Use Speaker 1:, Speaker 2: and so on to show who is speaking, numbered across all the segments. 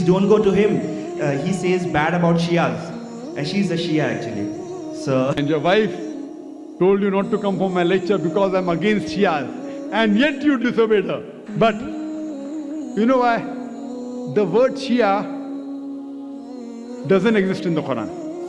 Speaker 1: don't go to him. He says bad about Shias. And she's a Shia actually. So.
Speaker 2: And your wife told you not to come for my lecture because I'm against Shias. And yet you disobeyed her. But you know why? The word Shia doesn't exist in the Quran.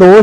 Speaker 3: 2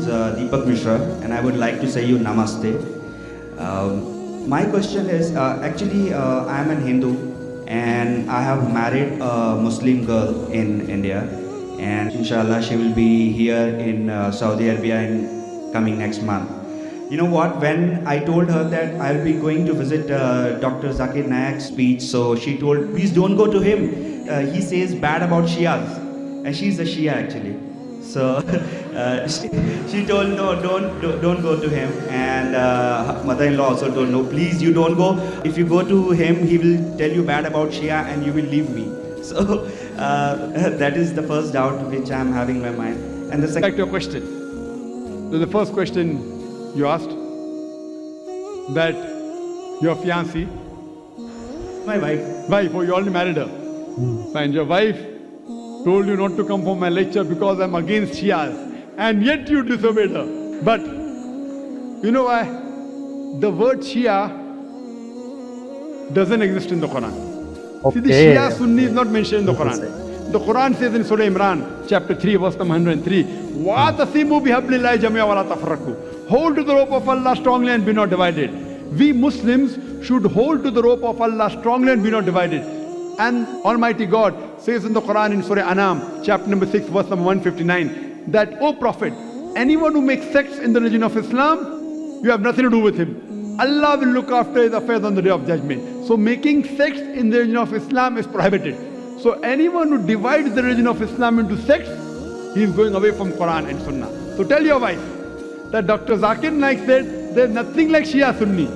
Speaker 1: Deepak Mishra, and I would like to say you namaste. My question is, actually I am an Hindu and I have married a Muslim girl in India, and inshallah she will be here in Saudi Arabia in coming next month. You know what, when I told her that I'll be going to visit Dr. Zakir Naik's speech, so she told, please don't go to him, he says bad about Shias, and she's a Shia actually. So she told, no, don't go to him. And mother-in-law also told, no, please, you don't go. If you go to him, he will tell you bad about Shia and you will leave me. So that is the first doubt which I am having in my mind. And the second,
Speaker 2: Back to your question. So the first question you asked, that your fiancée,
Speaker 1: my wife.
Speaker 2: oh, you already married her. Fine, your wife told you not to come for my lecture because I'm against Shias, and yet you disobeyed her. But you know why? The word Shia doesn't exist in the Quran. See, the Shia Sunni is not mentioned in the Quran. The Quran says in Surah Imran, chapter 3, verse number 103, وَاعْتَصِمُوا بِحَبْلِ اللَّهِ جَمِيعًا وَلَا تَفَرَّقُوا. Hold to the rope of Allah strongly and be not divided. We Muslims should hold to the rope of Allah strongly and be not divided. And Almighty God says in the Quran in Surah Anam, chapter number 6, verse number 159, that, O Prophet, anyone who makes sects in the religion of Islam, you have nothing to do with him. Allah will look after his affairs on the day of judgment. So making sects in the religion of Islam is prohibited. So anyone who divides the religion of Islam into sects, he is going away from Quran and Sunnah. So tell your wife that Dr. Zakir Naik said there's nothing like Shia Sunni.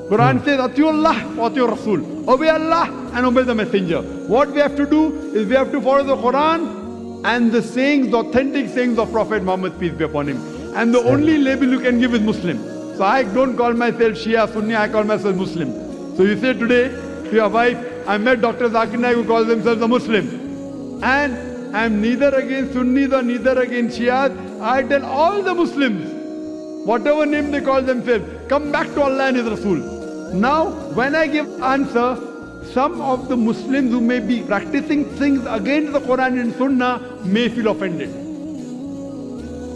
Speaker 2: Quran says, Atiullah, Atiur Rasul. Obey Allah and obey the Messenger. What we have to do is we have to follow the Quran and the sayings, the authentic sayings of Prophet Muhammad, peace be upon him. And the only label you can give is Muslim. So I don't call myself Shia Sunni, I call myself Muslim. So you say today to your wife, I met Dr. Zakir Naik who calls themselves a Muslim. And I'm neither against Sunnis or neither against Shias. I tell all the Muslims, whatever name they call themselves, come back to Allah and His Rasul. Now, when I give answer, some of the Muslims who may be practicing things against the Quran and Sunnah may feel offended.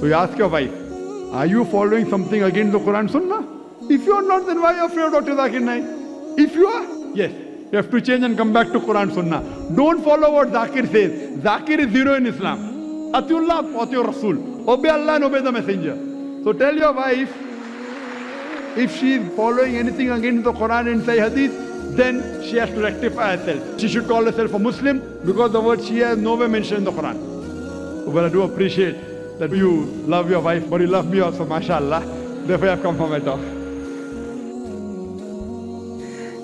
Speaker 2: So you ask your wife, are you following something against the Quran and Sunnah? If you are not, then why are you afraid of Dr. Zakir Naik? If you are, yes, you have to change and come back to Quran and Sunnah. Don't follow what Zakir says. Zakir is zero in Islam. Atiullah, Atiur Rasul. Obey Allah and obey the Messenger. So tell your wife, if she is following anything against the Quran and Sahih Hadith, then she has to rectify herself. She should call herself a Muslim because the word Shia is nowhere mentioned in the Quran. But I do appreciate that you love your wife, but you love me also, mashallah. Therefore I have come for my talk.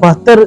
Speaker 3: 72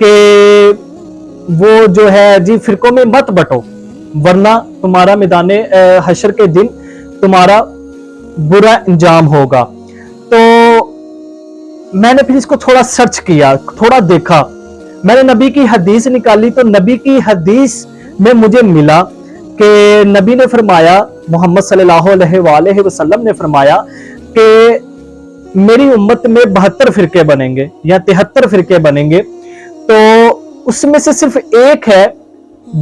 Speaker 3: کہ وہ جو ہے جی فرقوں میں مت بٹو ورنہ تمہارا میدان حشر کے دن تمہارا برا انجام ہوگا. تو میں نے پھر اس کو تھوڑا سرچ کیا, تھوڑا دیکھا, میں نے نبی کی حدیث نکالی تو نبی کی حدیث میں مجھے ملا کہ نبی نے فرمایا, محمد صلی اللہ علیہ وآلہ وسلم نے فرمایا کہ میری امت میں 72 فرقے بنیں گے یا 73 فرقے بنیں گے, تو اس میں سے صرف ایک ہے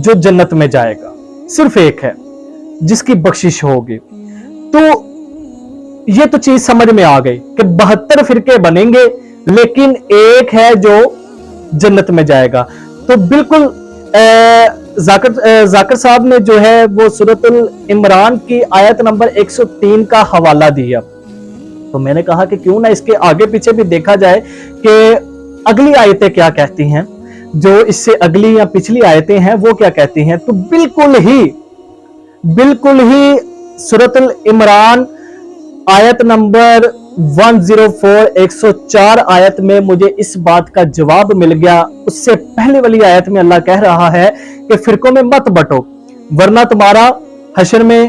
Speaker 3: جو جنت میں جائے گا, صرف ایک ہے جس کی بخشش ہوگی. تو یہ تو چیز سمجھ میں آ گئی کہ 72 فرقے بنیں گے لیکن ایک ہے جو جنت میں جائے گا. تو بالکل ذاکر صاحب نے جو ہے وہ سورۃ العمران کی آیت نمبر 103 کا حوالہ دیا, تو میں نے کہا کہ کیوں نہ اس کے آگے پیچھے بھی دیکھا جائے کہ اگلی آیتیں کیا کہتی ہیں, جو اس سے اگلی یا پچھلی آیتیں ہیں وہ کیا کہتی ہیں. تو بالکل ہی سورۃ العمران آیت نمبر 104 104 آیت میں مجھے اس بات کا جواب مل گیا. اس سے پہلے والی آیت میں اللہ کہہ رہا ہے کہ فرقوں میں مت بٹو ورنہ تمہارا حشر میں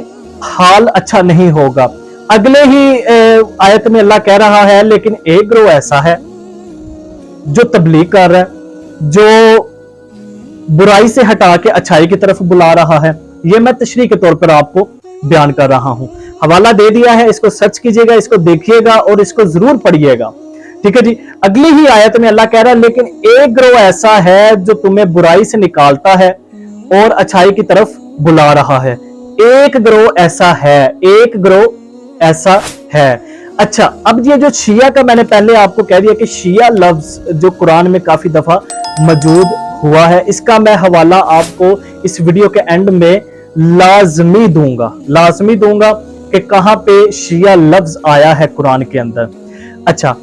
Speaker 3: حال اچھا نہیں ہوگا. اگلے ہی آیت میں اللہ کہہ رہا ہے لیکن ایک گروہ ایسا ہے جو تبلیغ کر رہا ہے, جو برائی سے ہٹا کے اچھائی کی طرف بلا رہا ہے. یہ میں تشریح کے طور پر آپ کو بیان کر رہا ہوں, حوالہ دے دیا ہے, اس کو سرچ کیجئے گا, اس کو دیکھیے گا اور اس کو ضرور پڑھیے گا. ٹھیک ہے جی. اگلی ہی آیت میں اللہ کہہ رہا ہے لیکن ایک گروہ ایسا ہے جو تمہیں برائی سے نکالتا ہے اور اچھائی کی طرف بلا رہا ہے. ایک گروہ ایسا ہے, ایک گروہ ایسا ہے. اچھا, اب یہ جو شیعہ کا میں نے پہلے آپ کو کہہ دیا کہ شیعہ لفظ جو قرآن میں کافی دفعہ موجود ہوا ہے, اس کا میں حوالہ آپ کو اس ویڈیو کے اینڈ میں لازمی دوں گا کہ کہاں پہ شیعہ لفظ آیا ہے قرآن کے اندر. اچھا,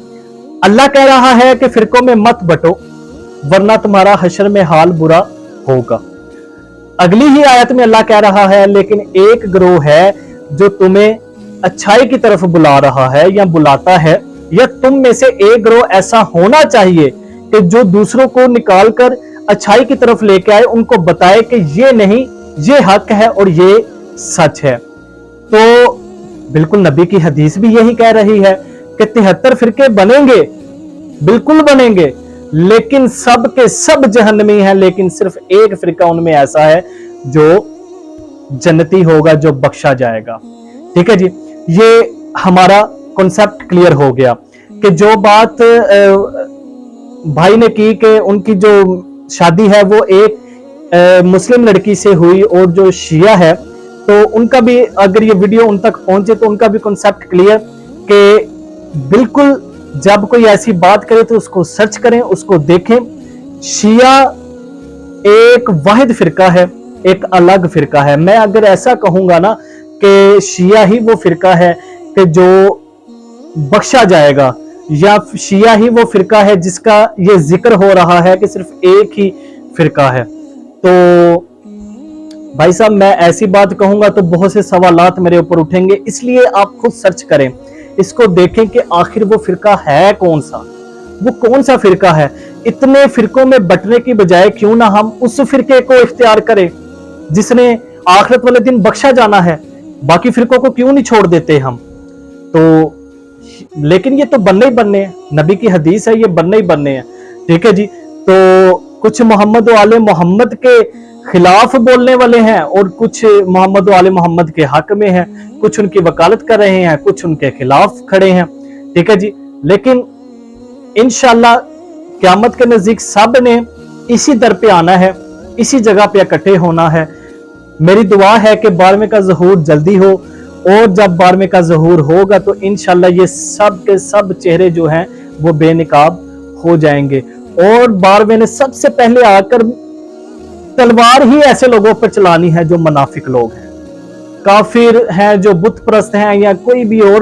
Speaker 3: اللہ کہہ رہا ہے کہ فرقوں میں مت بٹو ورنہ تمہارا حشر میں حال برا ہوگا. اگلی ہی آیت میں اللہ کہہ رہا ہے لیکن ایک گروہ ہے جو تمہیں اچھائی کی طرف بلا رہا ہے یا بلاتا ہے, یا تم میں سے ایک گروہ ایسا ہونا چاہیے کہ جو دوسروں کو نکال کر اچھائی کی طرف لے کے آئے, ان کو بتائے کہ یہ نہیں, یہ حق ہے اور یہ سچ ہے. تو بالکل نبی کی حدیث بھی یہی کہہ رہی ہے کہ 73 فرقے بنیں گے, بالکل بنیں گے, لیکن سب کے سب جہنمی ہیں, لیکن صرف ایک فرقہ ان میں ایسا ہے جو جنتی ہوگا, جو بخشا جائے گا. ٹھیک ہے جی. یہ ہمارا کنسپٹ کلیئر ہو گیا کہ جو بات بھائی نے کی کہ ان کی جو شادی ہے وہ ایک مسلم لڑکی سے ہوئی, اور جو شیعہ ہے تو ان کا بھی اگر یہ ویڈیو ان تک پہنچے تو ان کا بھی کنسپٹ کلیئر کہ بالکل جب کوئی ایسی بات کرے تو اس کو سرچ کریں, اس کو دیکھیں. شیعہ ایک واحد فرقہ ہے, ایک الگ فرقہ ہے. میں اگر ایسا کہوں گا نا کہ شیعہ ہی وہ فرقہ ہے کہ جو بخشا جائے گا, یا شیعہ ہی وہ فرقہ ہے جس کا یہ ذکر ہو رہا ہے کہ صرف ایک ہی فرقہ ہے, تو بھائی صاحب میں ایسی بات کہوں گا تو بہت سے سوالات میرے اوپر اٹھیں گے. اس لیے آپ خود سرچ کریں, اس کو دیکھیں کہ آخر وہ فرقہ ہے کون سا, وہ کون سا فرقہ ہے. اتنے فرقوں میں بٹنے کی بجائے کیوں نہ ہم اس فرقے کو اختیار کریں جس نے آخرت والے دن بخشا جانا ہے, باقی فرقوں کو کیوں نہیں چھوڑ دیتے ہم. تو لیکن یہ تو بننے ہی بننے ہیں, نبی کی حدیث ہے, یہ بننے ہی بننے ہیں. ٹھیک ہے جی. تو کچھ محمد و آل محمد کے خلاف بولنے والے ہیں اور کچھ محمد و آل محمد کے حق میں ہیں, کچھ ان کی وکالت کر رہے ہیں, کچھ ان کے خلاف کھڑے ہیں. ٹھیک ہے جی. لیکن انشاءاللہ قیامت کے نزدیک سب نے اسی در پہ آنا ہے, اسی جگہ پہ اکٹھے ہونا ہے. میری دعا ہے کہ 12ویں کا ظہور جلدی ہو, اور جب 12ویں کا ظہور ہوگا تو انشاءاللہ یہ سب کے سب چہرے جو ہیں وہ بے نقاب ہو جائیں گے. اور 12ویں نے سب سے پہلے آ کر تلوار ہی ایسے لوگوں پر چلانی ہے جو منافق لوگ ہیں, کافر ہیں, جو بت پرست ہیں, یا کوئی بھی اور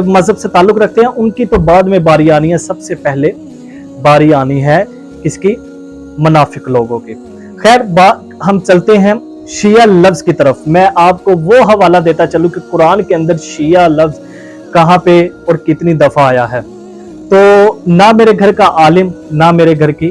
Speaker 3: مذہب سے تعلق رکھتے ہیں, ان کی تو بعد میں باری آنی ہے. سب سے پہلے باری آنی ہے کس کی؟ منافق لوگوں کی. خیر ہم چلتے ہیں شیعہ لفظ کی طرف. میں آپ کو وہ حوالہ دیتا چلوں کہ قرآن کے اندر شیعہ لفظ کہاں پہ اور کتنی دفعہ آیا ہے. تو نہ میرے گھر کا عالم, نہ میرے گھر کی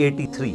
Speaker 4: 83।